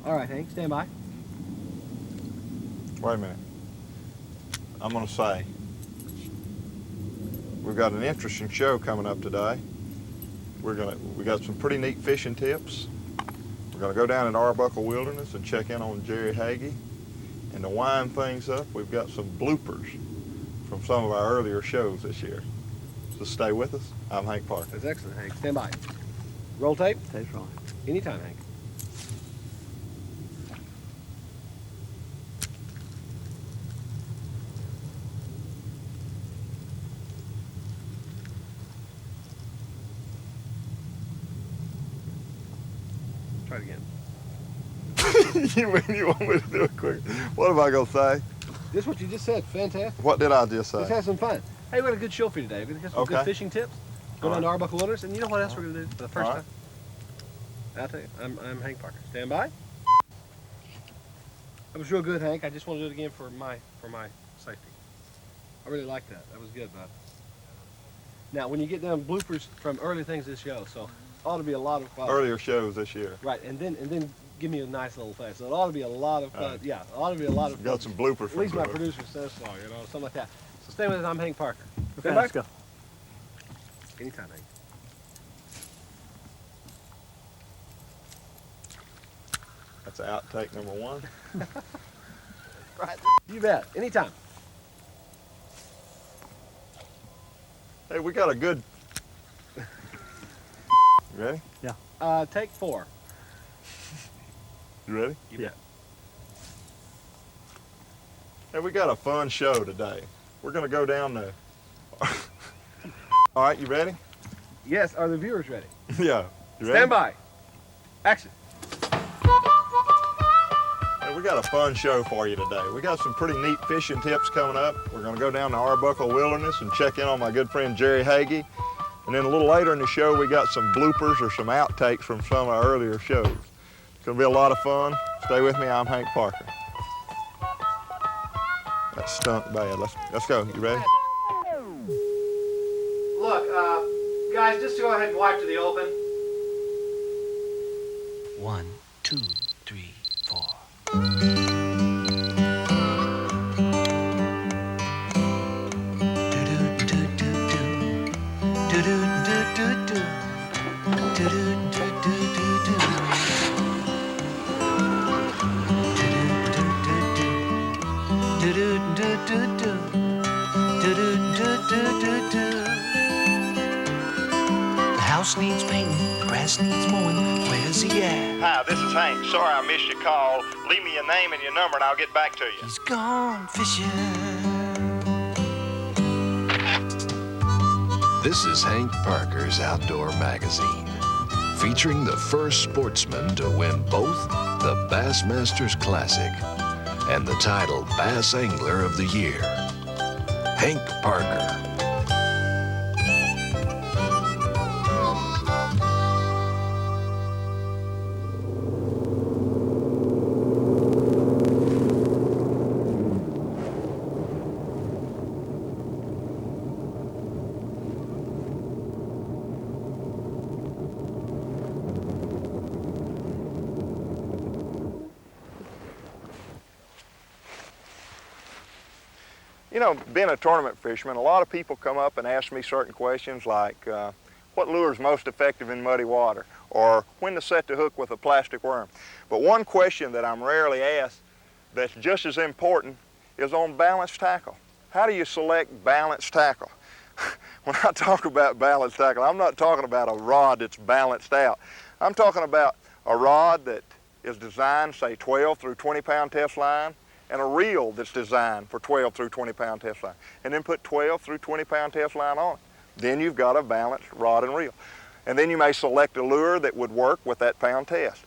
All right, Hank, stand by. Wait a minute. I'm gonna say, we've got an interesting show coming up today. We got some pretty neat fishing tips. We're gonna go down in Arbuckle Wilderness and check in on Jerry Hagee. And to wind things up, we've got some bloopers from some of our earlier shows this year. So stay with us. I'm Hank Parker. That's excellent, Hank. Stand by. Roll tape. Tape's rolling. Anytime, Hank. Try it again. You want me to do it quick? What am I gonna say? This is what you just said. Fantastic. What did I just say? Let's have some fun. Hey, we got a good show for you today. We're going to get some good fishing tips. Go down to Arbuckle Wilderness. And you know what else we're going to do for the first time? I'll tell you. I'm Hank Parker. Stand by. That was real good, Hank. I just want to do it again for my safety. I really like that. That was good, bud. Now, when you get down bloopers from early things this show, so ought to be a lot of fun. Earlier shows this year. Right, and then give me a nice little thing. So it ought to be a lot of fun. Yeah, it ought to be a lot of fun. Got some bloopers. At least my producer says so, you know, something like that. So stay with us. I'm Hank Parker. Okay, let's go. Anytime, Hank. That's outtake number 1. Right. You bet. Anytime. Hey, we got a good. You ready? Yeah. Take 4. You ready? You bet. Hey, we got a fun show today. We're gonna go down the. All right, you ready? Yes. Are the viewers ready? Yeah. You ready? Stand by. Action. Hey, we got a fun show for you today. We got some pretty neat fishing tips coming up. We're gonna go down to Arbuckle Wilderness and check in on my good friend Jerry Hagee. And then a little later in the show, we got some bloopers or some outtakes from some of our earlier shows. It's gonna be a lot of fun. Stay with me, I'm Hank Parker. That stunk bad. Let's go. You ready? Look, guys, just go ahead and wipe to the open. 1, 2, 3, 4. The house needs painting, the grass needs mowing. Where's he at? Hi, this is Hank. Sorry I missed your call. Leave me your name and your number and I'll get back to you. He's gone fishing. This is Hank Parker's Outdoor Magazine, featuring the first sportsman to win both the Bassmasters Classic and the title Bass Angler of the Year, Hank Parker. You know, being a tournament fisherman, a lot of people come up and ask me certain questions like, what lure is most effective in muddy water? Or when to set the hook with a plastic worm? But one question that I'm rarely asked that's just as important is on balanced tackle. How do you select balanced tackle? When I talk about balanced tackle, I'm not talking about a rod that's balanced out. I'm talking about a rod that is designed, say, 12 through 20 pound test line, and a reel that's designed for 12 through 20 pound test line. And then put 12 through 20 pound test line on it. Then you've got a balanced rod and reel. And then you may select a lure that would work with that pound test.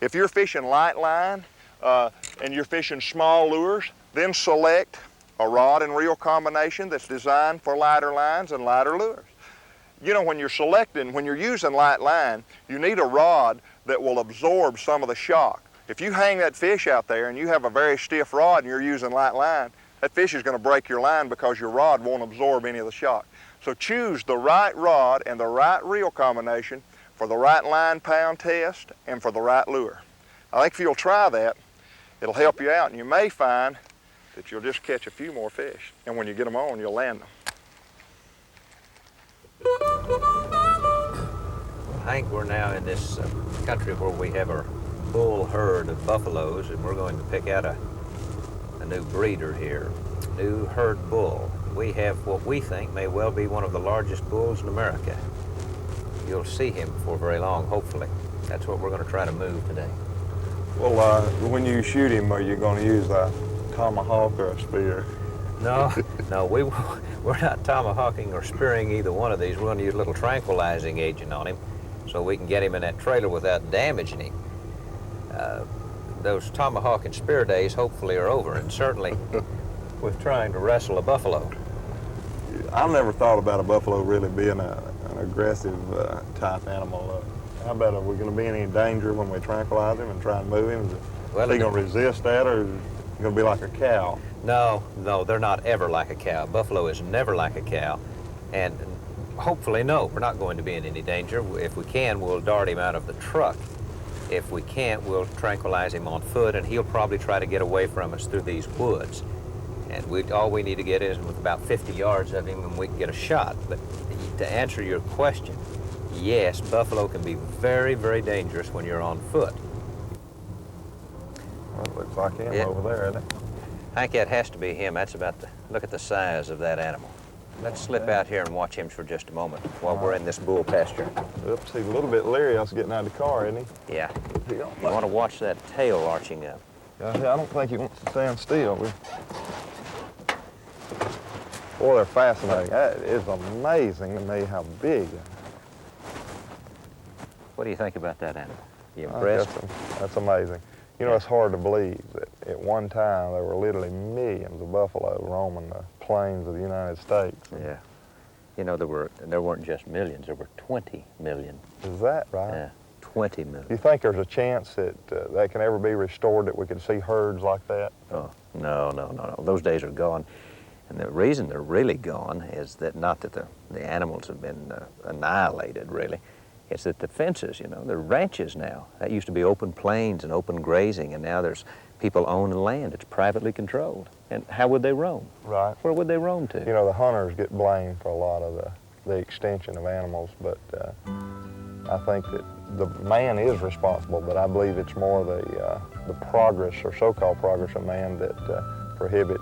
If you're fishing light line and you're fishing small lures, then select a rod and reel combination that's designed for lighter lines and lighter lures. You know, when you're using light line, you need a rod that will absorb some of the shock. If you hang that fish out there and you have a very stiff rod and you're using light line, that fish is going to break your line because your rod won't absorb any of the shock. So choose the right rod and the right reel combination for the right line pound test and for the right lure. I think if you'll try that, it'll help you out, and you may find that you'll just catch a few more fish. And when you get them on, you'll land them. Hank, we're now in this country where we have our bull herd of buffaloes, and we're going to pick out a new breeder here, new herd bull. We have what we think may well be one of the largest bulls in America. You'll see him before very long, hopefully. That's what we're going to try to move today. Well, when you shoot him, are you going to use a tomahawk or a spear? No, no, we're not tomahawking or spearing either one of these. We're going to use a little tranquilizing agent on him so we can get him in that trailer without damaging him. Those tomahawk and spear days hopefully are over, and certainly with trying to wrestle a buffalo. I've never thought about a buffalo really being an aggressive type animal. How about, are we going to be in any danger when we tranquilize him and try and move him? Well, is he going to resist that, or is he going to be like a cow? No, they're not ever like a cow. Buffalo is never like a cow. And hopefully, no, we're not going to be in any danger. If we can, we'll dart him out of the truck. If we can't, we'll tranquilize him on foot, and he'll probably try to get away from us through these woods. And all we need to get is with about 50 yards of him, and we can get a shot. But to answer your question, yes, buffalo can be very, very dangerous when you're on foot. Well, it looks like him over there, isn't it? I think that has to be him. That's about look at the size of that animal. Let's slip out here and watch him for just a moment while we're in this bull pasture. Oops, he's a little bit leery us getting out of the car, isn't he? Yeah. You want to watch that tail arching up. I don't think he wants to stand still. Boy, they're fascinating. That is amazing to me how big. What do you think about that animal? You impressed? That's amazing. You know, it's hard to believe that at one time there were literally millions of buffalo roaming the plains of the United States. Yeah. You know, there weren't just millions, there were 20 million. Is that right? Yeah, 20 million. Do you think there's a chance that that can ever be restored, that we could see herds like that? Oh, no. Those days are gone. And the reason they're really gone is that not that the animals have been annihilated, really. It's that the fences, you know, they're ranches now. That used to be open plains and open grazing, and now there's people own land. It's privately controlled. And how would they roam? Right. Where would they roam to? You know, the hunters get blamed for a lot of the extinction of animals, but I think that the man is responsible, but I believe it's more the progress or so-called progress of man that prohibit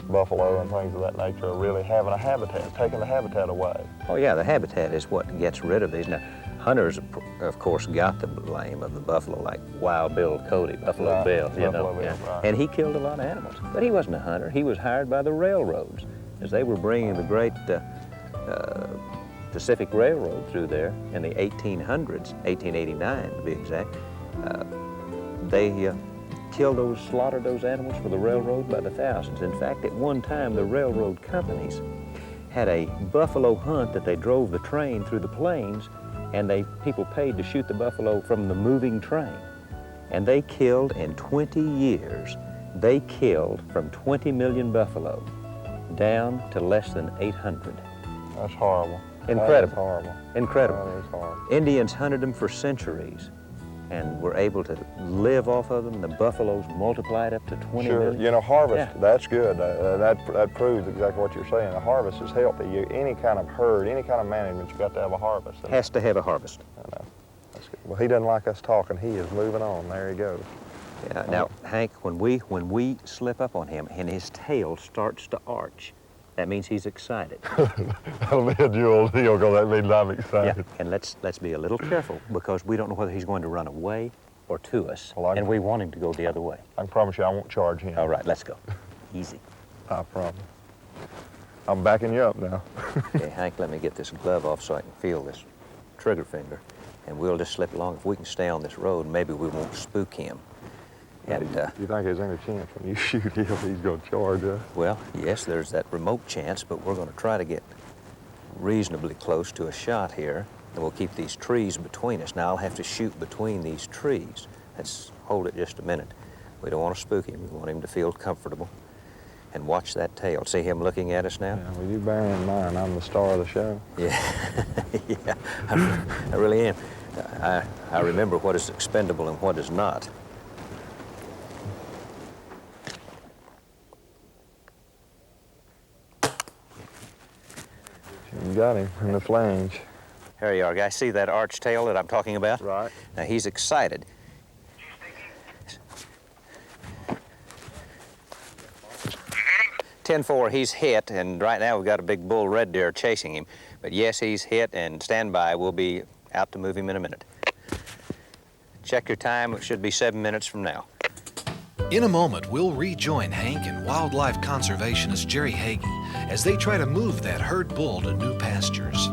buffalo and things of that nature are really having a habitat, taking the habitat away. Oh yeah, the habitat is what gets rid of these. Now, hunters, of course, got the blame of the buffalo, like Wild Bill Cody, Buffalo Bill, you know. Bill, yeah. right. And he killed a lot of animals. But he wasn't a hunter. He was hired by the railroads, as they were bringing the great Pacific Railroad through there in the 1800s, 1889 to be exact. They slaughtered those animals for the railroad by the thousands. In fact, at one time, the railroad companies had a buffalo hunt that they drove the train through the plains, and people paid to shoot the buffalo from the moving train. And they killed, in 20 years, they killed from 20 million buffalo down to less than 800. That's horrible. Incredible. That is horrible. Incredible. That is horrible. Indians hunted them for centuries and were able to live off of them. The buffaloes multiplied up to 20 Sure, million. you know, harvest, Yeah. that's good. That proves exactly what you're saying. A harvest is healthy. Any kind of herd, any kind of management, you've got to have a harvest. Has to have a harvest. I know. That's good. Well, he doesn't like us talking. He is moving on. There he goes. Yeah. Now, Hank, when we slip up on him and his tail starts to arch, that means he's excited. That'll be a dual deal, because that means I'm excited. Yeah. And let's be a little careful, because we don't know whether he's going to run away or to us, Well, and we want him to go the other way. I can promise you I won't charge him. All right, let's go. Easy. I promise. I'm backing you up now. Okay, Hank, let me get this glove off so I can feel this trigger finger, and we'll just slip along. If we can stay on this road, maybe we won't spook him. And, you think there's any chance when you shoot him he's going to charge us? well, yes, there's that remote chance, but we're going to try to get reasonably close to a shot here, and we'll keep these trees between us. Now, I'll have to shoot between these trees. Let's hold it just a minute. We don't want to spook him. We want him to feel comfortable. And watch that tail. See him looking at us now? Yeah, well, you bear in mind, I'm the star of the show. Yeah, yeah, I really am. I remember what is expendable and what is not. You got him in the flange. Here you are, guys. See that arched tail that I'm talking about? Right. Now, he's excited. 10-4, he's hit, and right now we've got a big bull red deer chasing him. But yes, he's hit, and stand by. We'll be out to move him in a minute. Check your time. It should be 7 minutes from now. In a moment, we'll rejoin Hank and wildlife conservationist Jerry Hagee as they try to move that herd bull to new pastures.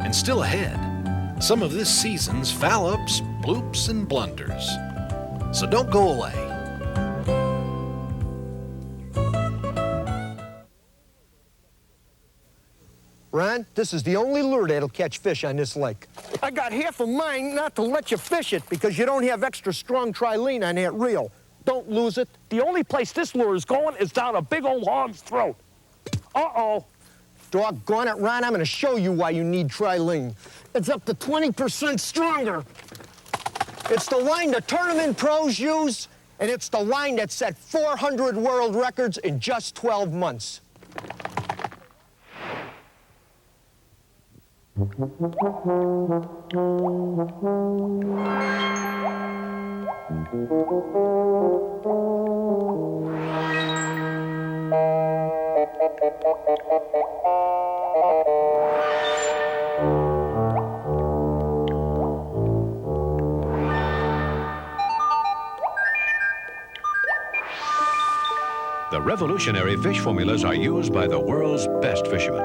And still ahead, some of this season's foul-ups, bloops, and blunders. So don't go away. Ron, this is the only lure that'll catch fish on this lake. I got half of mine not to let you fish it because you don't have extra strong trilene on that reel. Don't lose it. The only place this lure is going is down a big old hog's throat. Uh-oh. Doggone it, Ron, I'm gonna show you why you need trilene. It's up to 20% stronger. It's the line the tournament pros use, and it's the line that set 400 world records in just 12 months. The revolutionary fish formulas are used by the world's best fishermen.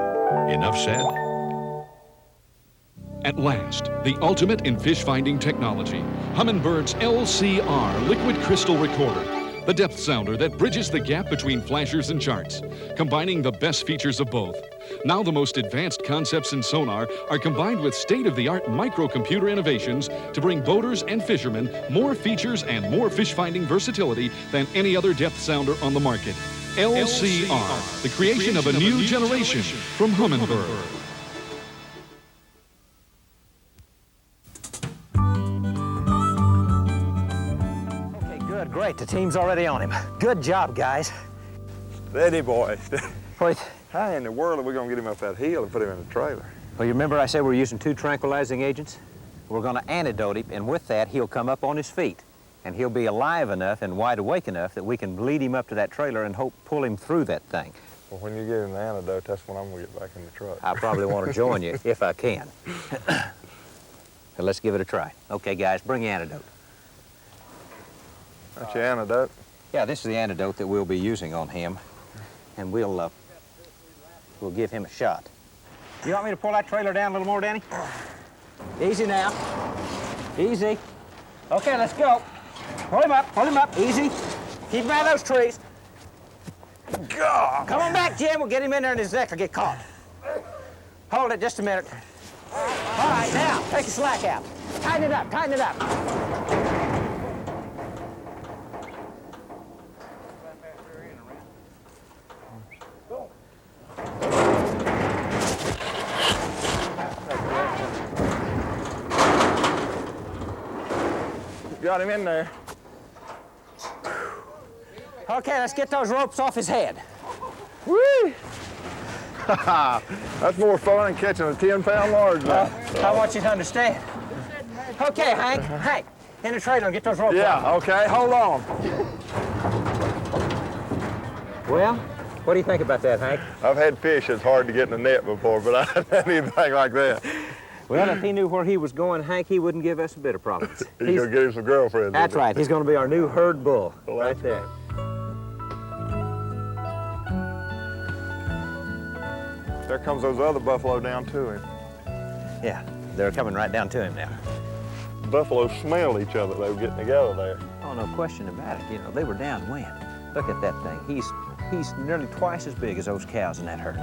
Enough said? At last, the ultimate in fish-finding technology, Humminbird's LCR Liquid Crystal Recorder, the depth sounder that bridges the gap between flashers and charts, combining the best features of both. Now the most advanced concepts in sonar are combined with state-of-the-art microcomputer innovations to bring boaters and fishermen more features and more fish-finding versatility than any other depth sounder on the market. LCR, the creation of a new generation from Humminbird. Great, the team's already on him. Good job, guys. Steady, boy. Wait. How in the world are we gonna get him up that hill and put him in the trailer? Well, you remember I said we're using 2 tranquilizing agents? We're gonna antidote him, and with that, he'll come up on his feet. And he'll be alive enough and wide awake enough that we can lead him up to that trailer and pull him through that thing. Well, when you give him the antidote, that's when I'm gonna get back in the truck. I probably want to join you if I can. So let's give it a try. Okay, guys, bring the antidote. That's your antidote? Yeah, this is the antidote that we'll be using on him, and we'll give him a shot. You want me to pull that trailer down a little more, Danny? Easy now. Easy. Okay, let's go. Hold him up, easy. Keep him out of those trees. God. Come on back, Jim. We'll get him in there and his neck will get caught. Hold it just a minute. All right, now, take your slack out. Tighten it up, tighten it up. Got him in there. Okay, let's get those ropes off his head. Whee! That's more fun than catching a 10-pound largemouth. I want you to understand. Okay, Hank, in the trailer, get those ropes off. Yeah, okay, hold on. Well, what do you think about that, Hank? I've had fish that's hard to get in the net before, but I haven't had anything like that. Well, if he knew where he was going, Hank, he wouldn't give us a bit of problems. He's gonna get him some girlfriends. That's right. He's gonna be our new herd bull. Well, right there. There comes those other buffalo down to him. Yeah, they're coming right down to him now. Buffalo smelled each other. They were getting together there. Oh, no question about it. You know, they were downwind. Look at that thing. He's nearly twice as big as those cows in that herd.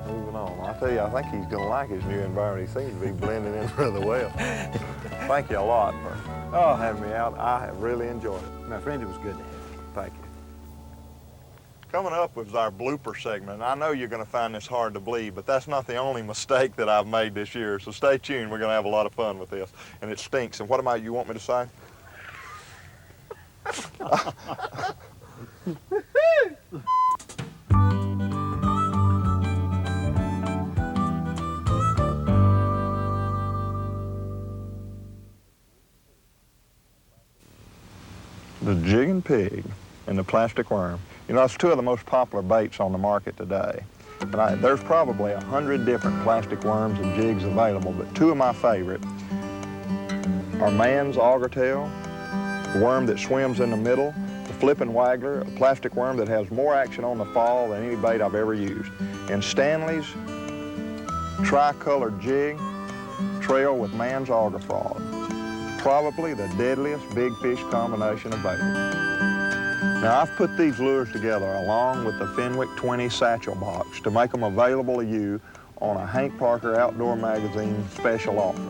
Moving on. I tell you, I think he's gonna like his new environment. He seems to be blending in rather well. Thank you a lot for having me out. I have really enjoyed it. My friend, it was good to have you. Thank you. Coming up was our blooper segment. I know you're going to find this hard to believe, but that's not the only mistake that I've made this year. So stay tuned. We're going to have a lot of fun with this. And it stinks. And what am I, you want me to say? The jigging pig and the plastic worm. You know, it's two of the most popular baits on the market today. And there's probably 100 different plastic worms and jigs available, but two of my favorite are man's auger tail, the worm that swims in the middle, the flipping waggler, a plastic worm that has more action on the fall than any bait I've ever used, and Stanley's tricolored jig trail with man's auger frog. Probably the deadliest big fish combination available. Now, I've put these lures together along with the Fenwick 20 satchel box to make them available to you on a Hank Parker Outdoor Magazine special offer.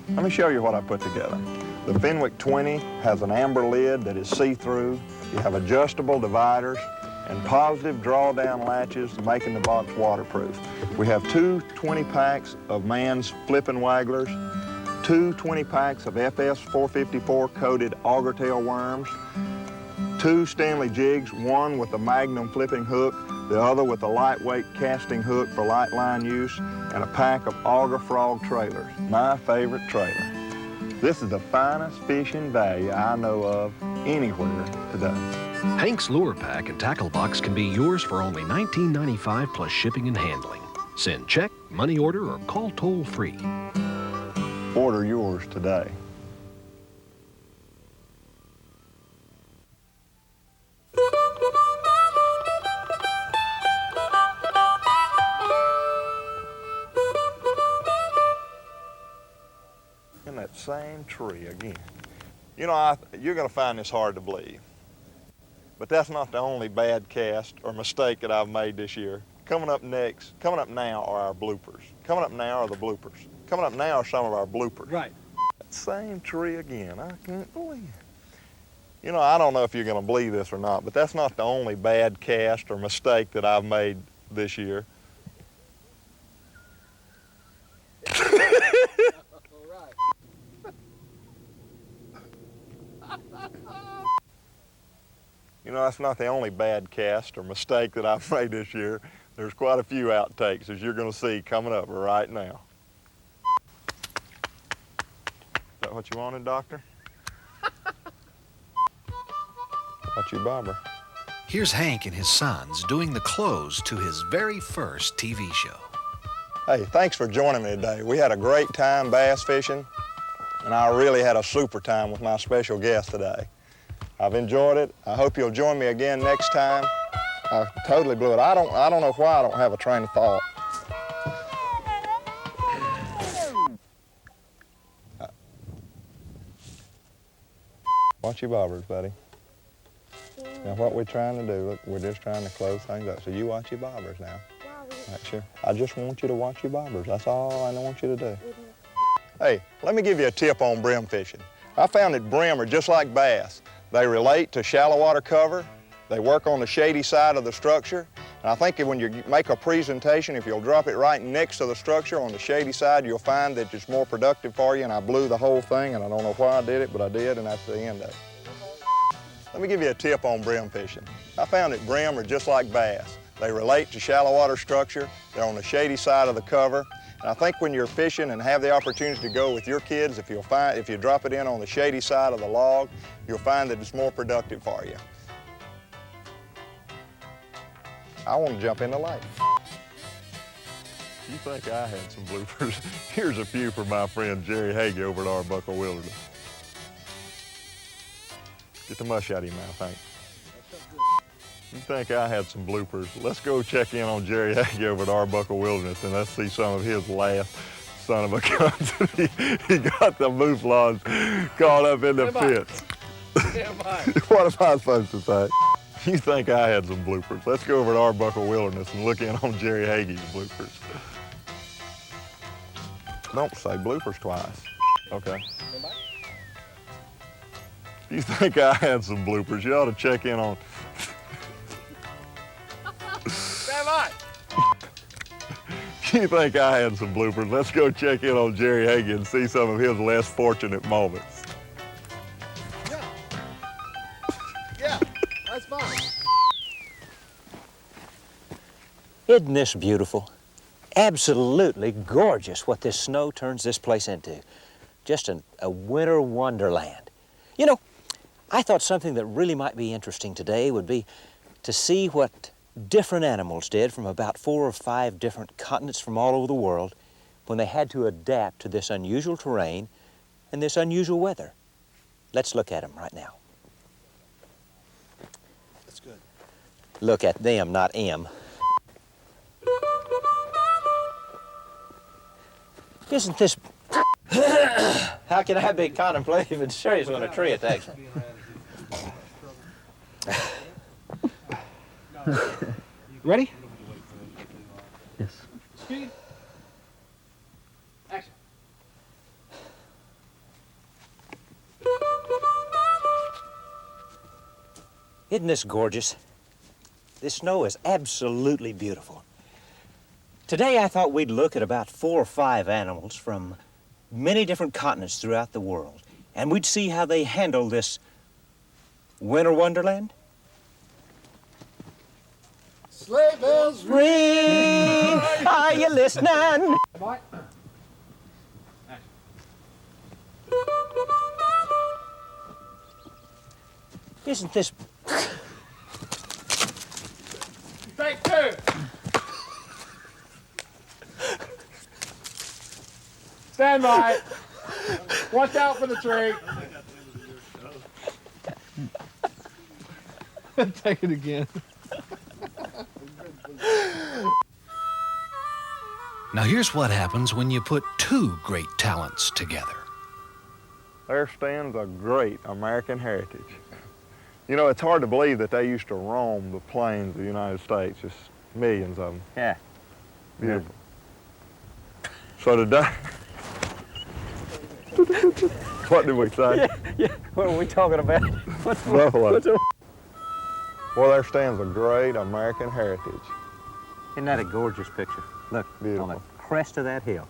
Let me show you what I put together. The Fenwick 20 has an amber lid that is see-through. You have adjustable dividers and positive drawdown latches making the box waterproof. We have two 20 packs of man's flipping wagglers, two 20 packs of FS 454 coated auger tail worms, two Stanley jigs, one with a Magnum flipping hook, the other with a lightweight casting hook for light line use, and a pack of auger frog trailers, my favorite trailer. This is the finest fishing value I know of anywhere today. Hank's Lure Pack and Tackle Box can be yours for only $19.95 plus shipping and handling. Send check, money order, or call toll-free. Order yours today. In that same tree again. You know, you're going to find this hard to believe, but that's not the only bad cast or mistake that I've made this year. Coming up now are our bloopers. Coming up now are the bloopers. Coming up now are some of our bloopers. Right. That same tree again. I can't believe it. You know, I don't know if you're going to believe this or not, but that's not the only bad cast or mistake that I've made this year. You know, that's not the only bad cast or mistake that I've made this year. There's quite a few outtakes, as you're going to see coming up right now. Is that what you wanted, Doctor? What's your bobber? Here's Hank and his sons doing the close to his very first TV show. Hey, thanks for joining me today. We had a great time bass fishing, and I really had a super time with my special guest today. I've enjoyed it. I hope you'll join me again next time. I totally blew it. I don't know why I don't have a train of thought. Watch your bobbers, buddy. Now what we're trying to do, look, we're just trying to close things up. So you watch your bobbers now. Right, sure. I just want you to watch your bobbers. That's all I want you to do. Hey, let me give you a tip on brim fishing. I found that brim are just like bass. They relate to shallow water cover. They work on the shady side of the structure. And I think when you make a presentation, if you'll drop it right next to the structure on the shady side, you'll find that it's more productive for you. And I blew the whole thing, and I don't know why I did it, but I did, and that's the end of it. Let me give you a tip on brim fishing. I found that brim are just like bass. They relate to shallow water structure. They're on the shady side of the cover. And I think when you're fishing and have the opportunity to go with your kids, if you drop it in on the shady side of the log, you'll find that it's more productive for you. I want to jump in the lake. You think I had some bloopers? Here's a few from my friend Jerry Hagee over at Arbuckle Wilderness. Get the mush out of your mouth, Hank. You think I had some bloopers? Let's go check in on Jerry Hagee over at Arbuckle Wilderness and let's see some of his last son of a gun. He got the mouflons caught up in the pits. What am I supposed to say? You think I had some bloopers? Let's go over to Arbuckle Wilderness and look in on Jerry Hagee's bloopers. Don't say bloopers twice. Okay. You think I had some bloopers? You ought to check in on... You think I had some bloopers? Let's go check in on Jerry Hagee and see some of his less fortunate moments. Yeah, that's fine. Isn't this beautiful? Absolutely gorgeous what this snow turns this place into. Just a winter wonderland. You know, I thought something that really might be interesting today would be to see what different animals did from about 4 or 5 different continents from all over the world when they had to adapt to this unusual terrain and this unusual weather. Let's look at them right now. That's good. Look at them, not M. Isn't this... How can I be contemplative and serious when a tree attacks me? Ready? Yes. Speed. Action. Isn't this gorgeous? This snow is absolutely beautiful. Today I thought we'd look at about 4 or 5 animals from many different continents throughout the world, and we'd see how they handle this winter wonderland. Sleigh bells Ring! Are you listening? Bye. Isn't this... Take 2. Stand by. Watch out for the tree. Take it again. Now here's what happens when you put 2 great talents together. There stands a great American heritage. You know, it's hard to believe that they used to roam the plains of the United States, just millions of them. Yeah. Beautiful. So today, what did we say? Yeah. What are we talking about? Buffalo. Well, there stands a great American heritage. Isn't that a gorgeous picture? Look, Beautiful. on the crest of that hill.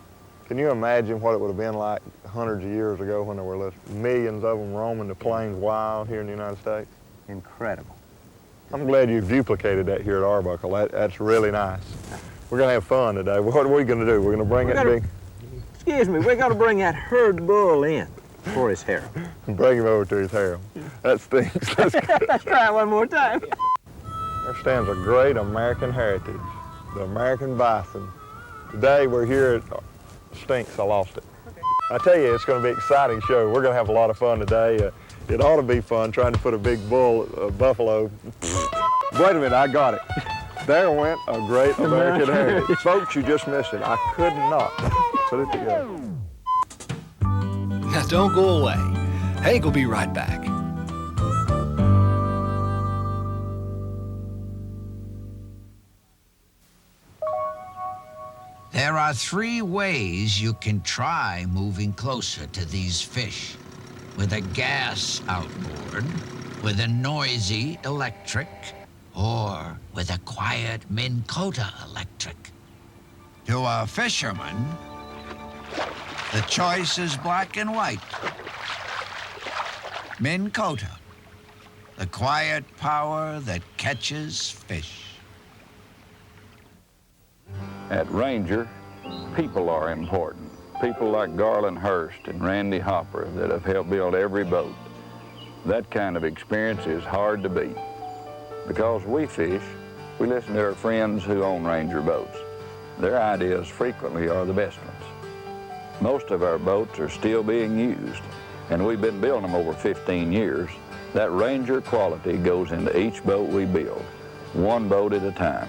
Can you imagine what it would have been like hundreds of years ago when there were millions of them roaming the plains wild here in the United States? Incredible. I'm glad you've duplicated that here at Arbuckle. That's really nice. We're going to have fun today. What are we going to do? We're going to bring it big... Excuse me, we're going to bring that herd bull in for his harem. Bring him over to his harem. That stinks. That's good. Let's try it one more time. There stands a great American heritage, the American bison. Today we're here at Stinks, I lost it. I tell you, it's going to be an exciting show. We're going to have a lot of fun today. It ought to be fun trying to put a big buffalo. Wait a minute, I got it. There went a great American heritage. Folks, you just missed it. I could not put it together. Now don't go away. Hank will be right back. There are 3 ways you can try moving closer to these fish. With a gas outboard, with a noisy electric, or with a quiet Minn Kota electric. To a fisherman, the choice is black and white. Minn Kota, the quiet power that catches fish. At Ranger, people are important. People like Garland Hurst and Randy Hopper that have helped build every boat. That kind of experience is hard to beat. Because we fish, we listen to our friends who own Ranger boats. Their ideas frequently are the best ones. Most of our boats are still being used, and we've been building them over 15 years. That Ranger quality goes into each boat we build, one boat at a time.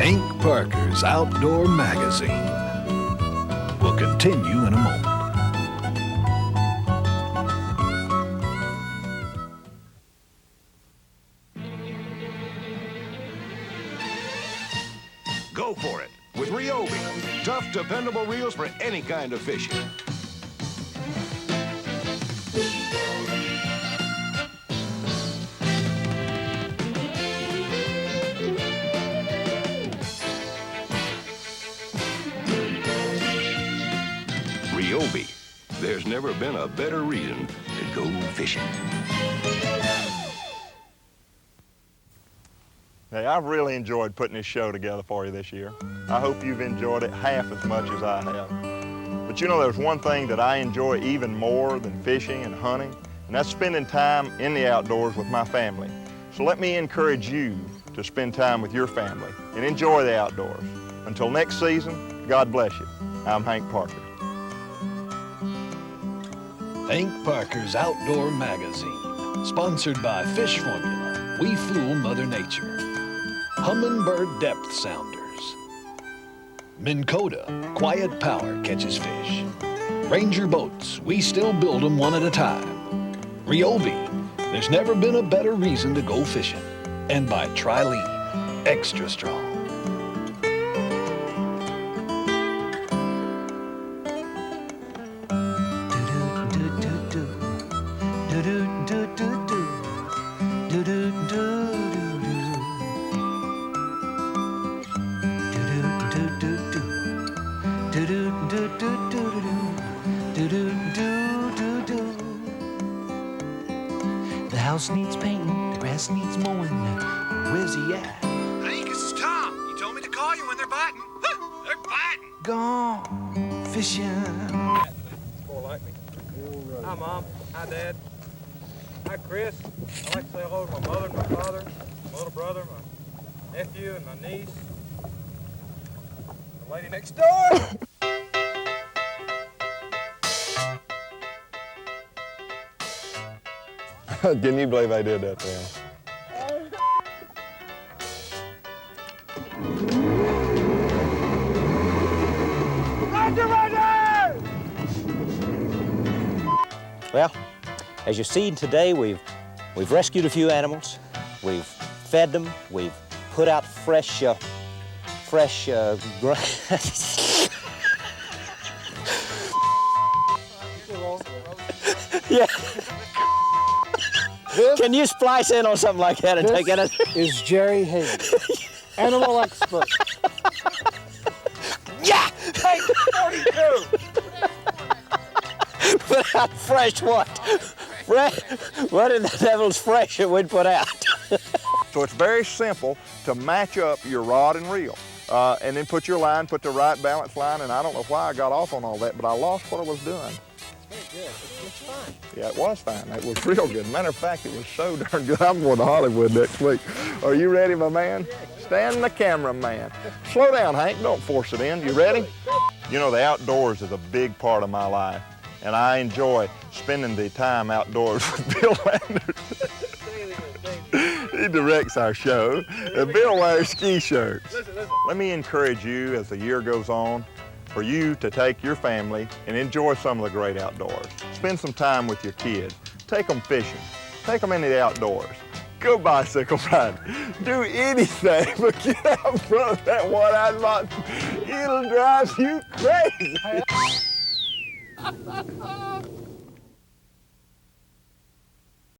Hank Parker's Outdoor Magazine will continue in a moment. Go for it with Ryobi. Tough, dependable reels for any kind of fishing. Ryobi. There's never been a better reason to go fishing. Hey, I've really enjoyed putting this show together for you this year. I hope you've enjoyed it half as much as I have. But you know, there's one thing that I enjoy even more than fishing and hunting, and that's spending time in the outdoors with my family. So let me encourage you to spend time with your family and enjoy the outdoors. Until next season, God bless you. I'm Hank Parker. Hank Parker's Outdoor Magazine, sponsored by Fish Formula. We fool Mother Nature. Humminbird Depth Sounders. Minn Kota, quiet power catches fish. Ranger Boats, we still build them one at a time. Ryobi, there's never been a better reason to go fishing. And by Trilene, extra strong. The house needs painting, the grass needs mowing. Where's he at? Hank, this is Tom. You told me to call you when they're biting. They're biting. Gone fishing. It's more like me. Hi, Mom. Hi, Dad. Hi, Chris. I'd like to say hello to my mother and my father, my little brother, my nephew and my niece, the lady next door. Can you believe I did that to him? Well, as you've seen today, we've rescued a few animals, we've fed them, we've put out fresh yeah. Can you splice in on something like that and take it? Is Jerry Hayes, animal expert. Yeah! Hey, 42! Put out fresh what? Fresh? What in the devil's fresh that we'd put out? So it's very simple to match up your rod and reel. And then put your line, put the right balance line, and I don't know why I got off on all that, but I lost what I was doing. It's very good. It's fine. Yeah, it was fine. It was real good. Matter of fact, it was so darn good. I'm going to Hollywood next week. Are you ready, my man? Stand the camera, man. Slow down, Hank. Don't force it in. You ready? You know, the outdoors is a big part of my life, and I enjoy spending the time outdoors with Bill Landers. He directs our show, and Bill wears ski shirts. Let me encourage you as the year goes on for you to take your family and enjoy some of the great outdoors. Spend some time with your kids. Take them fishing. Take them into the outdoors. Go bicycle riding. Do anything but get out in front of that one-eyed monster. It'll drive you crazy.